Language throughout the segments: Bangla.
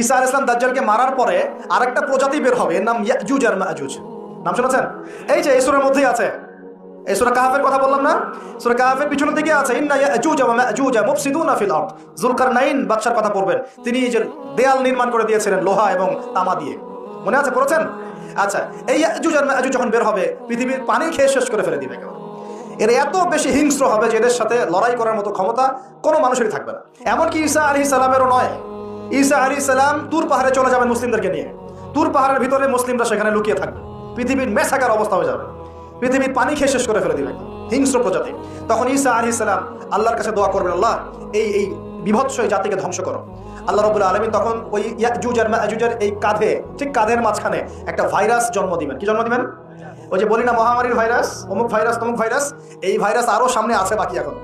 ঈসা আলাইহিস সালাম দাজ্জালকে মারার পরে আরেকটা প্রজাতি বের হবে, এর নাম ইয়াজুজ আর মাজুজ। নাম শুনেছেন? এই যে এই সূরার মধ্যেই আছে, এই সূরা কাহফের কথা বললাম না, সূরা কাহফের পিছনের দিকে আছে ইন্না ইয়াজুজ ওয়া মাজুজ মুফসিদুনা ফিল আরদ। যুলকারনাইন বাদশার কথা পড়বেন, তিনি এই যে দেয়াল নির্মাণ করে দিয়েছিলেন লোহা এবং তামা দিয়ে, মনে আছে পড়েছেন? আচ্ছা, এই ইয়াজুজ আর মাজুজ যখন বের হবে পৃথিবীর পানি খেয়ে শেষ করে ফেলে দিবে। এরা এত বেশি হিংস্র হবে যে এদের সাথে লড়াই করার মতো ক্ষমতা কোনো মানুষেরই থাকবে না। এমনকি ঈসা আলাইহিস সালামেরও নয়। ঈসা আলাইহিস সালাম তুর পাহাড়ে চলে যাবেন মুসলিমদেরকে নিয়ে, তুর পাহাড়ের ভিতরে মুসলিমরা সেখানে লুকিয়ে থাকবে, পৃথিবীর মেসাকার অবস্থা হয়ে যাবে, পৃথিবীর পানি খেয়ে শেষ করে ফেলে দিবে হিংস্র প্রজাতি। তখন ঈসা আলাইহিস সালাম আল্লাহর কাছে দোয়া করবেন, আল্লাহ এই বিভৎস এই জাতিকে ধ্বংস করো। আল্লাহ রাব্বুল আলামিন তখন ওই ইয়াজুজ আর মাজুজের এই কাঁধে, ঠিক কাঁধের মাঝখানে একটা ভাইরাস জন্ম দিবেন। কি জন্ম দিবেন? ওই যে বলি না মহামারীর ভাইরাস, অমুক ভাইরাস তমুক ভাইরাস, এই ভাইরাস আরো সামনে আছে বাকি এখন।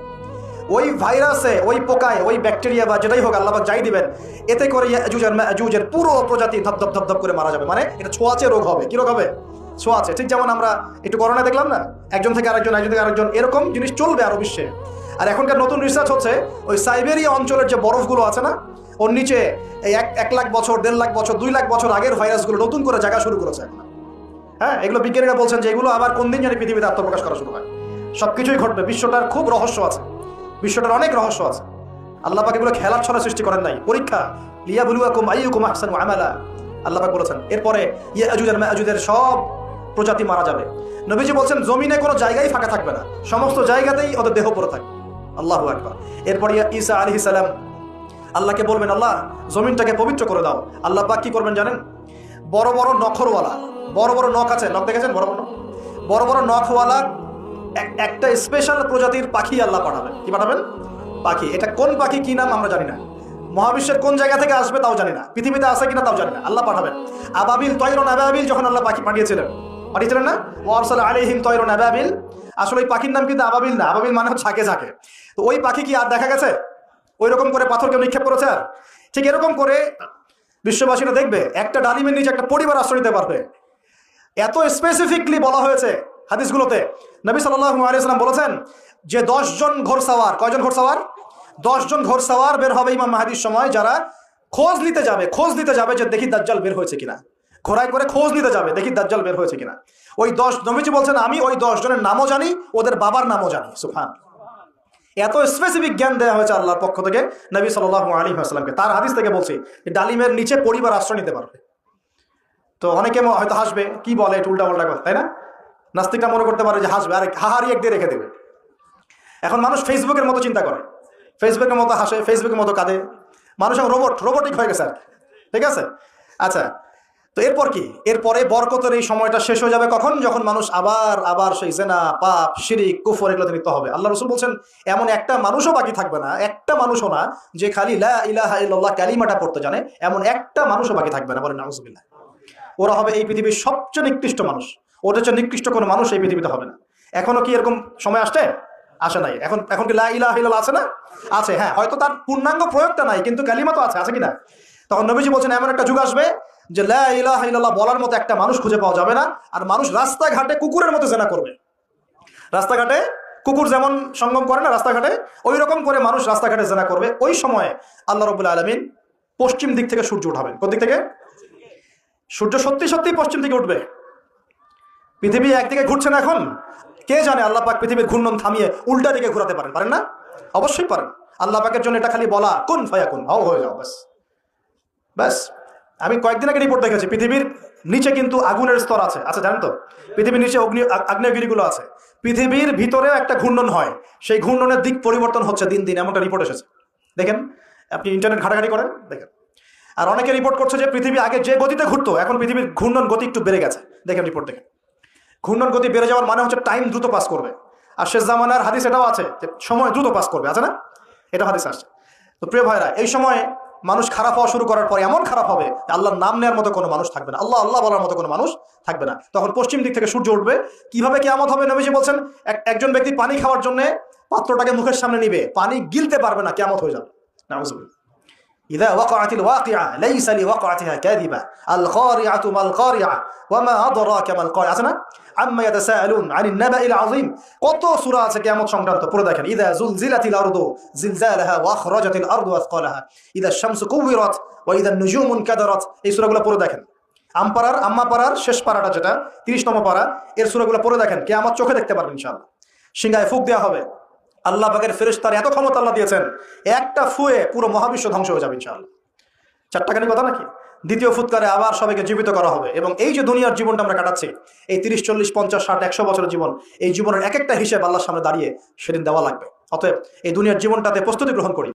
ওই ভাইরাসে, ওই পোকায়, ওই ব্যাকটেরিয়া বা যেটাই হোক আল্লাহ পাক যাই দিবেন, এতে করে ইয়াজুজ আর মাজুজের পুরো প্রজাতি ধপ ধপ ধপ করে মারা যাবে। মানে এটা ছোঁয়াচে রোগ হবে। কি রোগ হবে? ছোঁয়াচে। ঠিক যেমন আমরা একটু করোনা দেখলাম না, একজন থেকে আরেকজন, একজন থেকে আরেকজন, এরকম জিনিস চলবে আরো বিশ্বে। আর এখনকার নতুন রিসার্চ হচ্ছে ওই সাইবেরিয়া অঞ্চলের যে বরফগুলো আছে না, ওর নিচে এই 1 লাখ বছর, 1.5 লাখ বছর, 2 লাখ বছর আগের ভাইরাসগুলো নতুন করে জায়গা শুরু করেছে। হ্যাঁ, এগুলো বিজ্ঞানীরা বলছেন যে এগুলো আবার কোন দিন জানি পৃথিবীতে আত্মপ্রকাশ করা শুরু হয়। সবকিছুই ঘটবে। বিশ্বটার খুব রহস্য আছে, বিশ্বটার অনেক রহস্য আছে। আল্লাহ পাক এগুলো খেলার ছলে সৃষ্টি করেন নাই, পরীক্ষা। লিয়াবলুয়াকুম আইয়ুকুম আহসানু আমালা, আল্লাহ পাক বলেছেন। এরপরে ইয়াজুজ আর মাজুজের সব প্রজাতি মারা যাবে। নবীজি বলছেন জমিনে কোনো জায়গায় ফাঁকা থাকবে না, সমস্ত জায়গাতেই ওদের দেহ পড়ে থাকবে। আল্লাহু আকবার। এরপরে ঈসা আলাইহিস সালাম আল্লাহকে বলবেন, আল্লাহ জমিনটাকে পবিত্র করে দাও। আল্লাহ পাক কি করবেন জানেন? বড় বড় নখরওয়ালা, বড় বড় নখ আছে, নখ দেখেছেন? বড় বড় বড় বড় নখওয়ালা একটা স্পেশাল প্রজাতির পাখি আল্লাহ পাঠাবেন। কি পাঠাবেন? পাখি। এটা কোন পাখি, কি নাম আমরা জানি না, মহাবিশ্বের কোন জায়গা থেকে আসবে তাও জানি না, পৃথিবীতে আছে কিনা তাও জানি না, আল্লাহ পাঠাবেন। আবাবিল, তয়রুন আবাবিল যখন আল্লাহ পাখি পাঠিয়েছিলেন না, ওয়ারসালা আলাইহিম তয়রুন আবাবিল। আসলে ওই পাখির নাম কিন্তু আবাবিল না, আবাবিল মানে হচ্ছে ঝাঁকে ঝাঁকে। তো ওই পাখি কি আর দেখা গেছে? ওই রকম করে পাথর কেউ নিক্ষেপ করেছে? আর ঠিক এরকম করে বিশ্ববাসীরা দেখবে একটা ডালিমের নিচে একটা পরিবার আশ্রয় নিতে পারবে। এত স্পেসিফিকলি বলা হয়েছে হাদিসগুলোতে। নবী সাল্লাল্লাহু আলাইহি ওয়াসাল্লাম বলেছেন যে 10 জন ঘোড়সাওয়ার, কয়জন ঘোড়সাওয়ার? 10 জন ঘোড়সাওয়ার বের হবে ইমাম মাহদির সময়, যারা খোঁজ নিতে যাবে যে দেখি দাজ্জাল বের হয়েছে কিনা। ঘোড়ায় করে খোঁজ নিতে যাবে, দেখি দাজ্জাল বের হয়েছে কিনা। ওই 10, নবীজি বলছেন আমি ওই 10 জনের নামও জানি, ওদের বাবার নামও জানি। সুবহানাল্লাহ। এত স্পেসিফিক জ্ঞান দেওয়া হয়েছে আল্লাহর পক্ষ থেকে নবী সাল্লাল্লাহু আলাইহি ওয়াসাল্লামকে। তার হাদিস থেকে বলছি ডালিমের নিচে পরিবার আশ্রয় নিতে পারবে। তো অনেকে হয়তো হাসবে, কি বলে এটা উল্টা পাল্টা কথা, তাই না? নাস্তিকরা মনে করতে পারে যে হাসবে, আর হাহারি এক দিয়ে রেখে দেবে। এখন মানুষ ফেসবুকের মতো চিন্তা করে, ফেসবুকের মতো হাসে, ফেসবুকের মতো কাঁদে। মানুষ এখন রোবটিক হয়ে গেছে আর কি। ঠিক আছে? আচ্ছা, তো এরপর কি? এরপরে বরকতের এই সময়টা শেষ হয়ে যাবে কখন? যখন মানুষ আবার সেই জেনা, পাপ, শিরিক, কুফর এগুলোতে লিপ্ত হবে। আল্লাহ রাসূল বলছেন এমন একটা মানুষও বাকি থাকবে না, একটা মানুষও না যে খালি লা ইলাহা ইল্লাল্লাহ কালিমাটা পড়তে জানে, এমন একটা মানুষও বাকি থাকবে না। বলেন নাউযুবিল্লাহ। ওরা হবে এই পৃথিবীর সবচেয়ে নিকৃষ্ট মানুষ। ওদের চেয়ে নিকৃষ্ট কোনো মানুষ এই পৃথিবীতে হবে না। এখনো কি এরকম সময় আসছে? আসে নাই। এখন কি লা ইলাহা ইল্লাল্লাহ আছে না? আছে। হ্যাঁ, হয়তো তার পূর্ণাঙ্গ প্রয়োগটা নাই, কিন্তু কালিমা তো আছে কিনা? তখন নবীজি বলছেন এমন একটা যুগ আসবে যে লা ইলাহা ইল্লাল্লাহ বলার মতো একটা মানুষ খুঁজে পাওয়া যাবে না। আর মানুষ রাস্তাঘাটে কুকুরের মতো জেনা করবে। রাস্তাঘাটে কুকুর যেমন সঙ্গম করে না রাস্তাঘাটে, ওই রকম করে মানুষ রাস্তাঘাটে জেনা করবে। ওই সময়ে আল্লাহ রাব্বুল আলামিন পশ্চিম দিক থেকে সূর্য উঠাবেন। কোন দিক থেকে? সূর্য সত্যি পশ্চিম থেকে উঠবে। পৃথিবী একদিকে ঘুরছে না এখন, কে জানে আল্লাহ পাক পৃথিবীর ঘূর্ণন থামিয়ে উল্টা দিকে ঘোরাতে পারেন না? অবশ্যই পারেন। আল্লাহ পাকের জন্য এটা খালি বলা কুন ফায়াকুন, হয়ে যাও, ব্যাস। আমি কয়েকদিন আগে রিপোর্ট দেখেছি, পৃথিবীর নিচে কিন্তু আগুনের স্তর আছে, জানেন তো? পৃথিবীর নিচে আগ্নেয়গিরিগুলো আছে। পৃথিবীর ভিতরেও একটা ঘূর্ণন হয়, সেই ঘূর্ণনের দিক পরিবর্তন হচ্ছে দিন দিন, এমনটা রিপোর্ট এসেছে। দেখেন, আপনি ইন্টারনেট ঘাটাঘাটি করেন, দেখেন। আর অনেকে রিপোর্ট করছে যে পৃথিবী আগে যে গতিতে ঘুরতো, এখন পৃথিবীর ঘূর্ণন গতি একটু বেড়ে গেছে। দেখেন রিপোর্ট, দেখেন। ঘূর্ণন গতি বেড়ে যাওয়ার মানে হচ্ছে টাইম দ্রুত পাস করবে। আর শেষ জামানার হাদিস এটাও আছে যে সময় দ্রুত পাস করবে, আছে না? এটা হাদিস আসছে। তো প্রিয় ভাইরা, এই সময় মানুষ খারাপ হওয়া শুরু করার পর এমন খারাপ হবে আল্লাহর নাম নেওয়ার মতো কোনো মানুষ থাকবে না, আল্লাহ আল্লাহ বলার মতো কোনো মানুষ থাকবে না। তখন পশ্চিম দিক থেকে সূর্য উঠবে। কিভাবে কিয়ামত হবে? নবীজি বলছেন একজন ব্যক্তি পানি খাওয়ার জন্য পাত্রটাকে মুখের সামনে নিবে, পানি গিলতে পারবে না, কিয়ামত হয়ে যাবে। নাউযুবিল্লাহ। ইযা ওয়াকাআতিল ওয়াকিআ লাইসা লিওয়াকাআতিহা কাযিবা আল কারিআতু মাল কারিআ ওয়া মা আদরাকা মাল কারিআ। আছে না? আম্মা ইয়াতাসাআলুন আনিন নাবাইল আযীম। কত সূরা আছে কিয়ামত সংক্রান্ত, পড়ে দেখেন। ইযা যুলজিলাতিল আরদু জিলজালাহা ওয়া আখরাজাতিল আরদু আসকালাহা ইযা শামসু কুওয়িরাত ওয়া ইযা নুজুমু কাদারাত। এই সূরাগুলো পড়ে দেখেন। আম্মা পারার শেষ পারাটা যেটা 30 নম্বর পারা, এর সূরাগুলো পড়ে দেখেন। কিয়ামত চোখে দেখতে পারবেন ইনশাআল্লাহ। সিংহায় ফুঁক দেওয়া হবে। আল্লাহ পাকের ফেরেশতার এত ক্ষমতা আল্লাহ দিয়েছেন, একটা ফুয়ে পুরো মহাবিশ্ব ধ্বংস হয়ে যাবে ইনশাআল্লাহ। চারটাখানি কথা নাকি? দ্বিতীয় ফুৎকারে আবার সবাইকে জীবিত করা হবে। এবং এই যে দুনিয়ার জীবনটা আমরা কাটাচ্ছি, এই 30, 40, 50, 60, 100 বছরের জীবন, এই জীবনের এক একটা হিসেব আল্লাহর সামনে দাঁড়িয়ে সেদিন দেওয়া লাগবে। অতএব এই দুনিয়ার জীবনটাতে প্রস্তুতি গ্রহণ করি।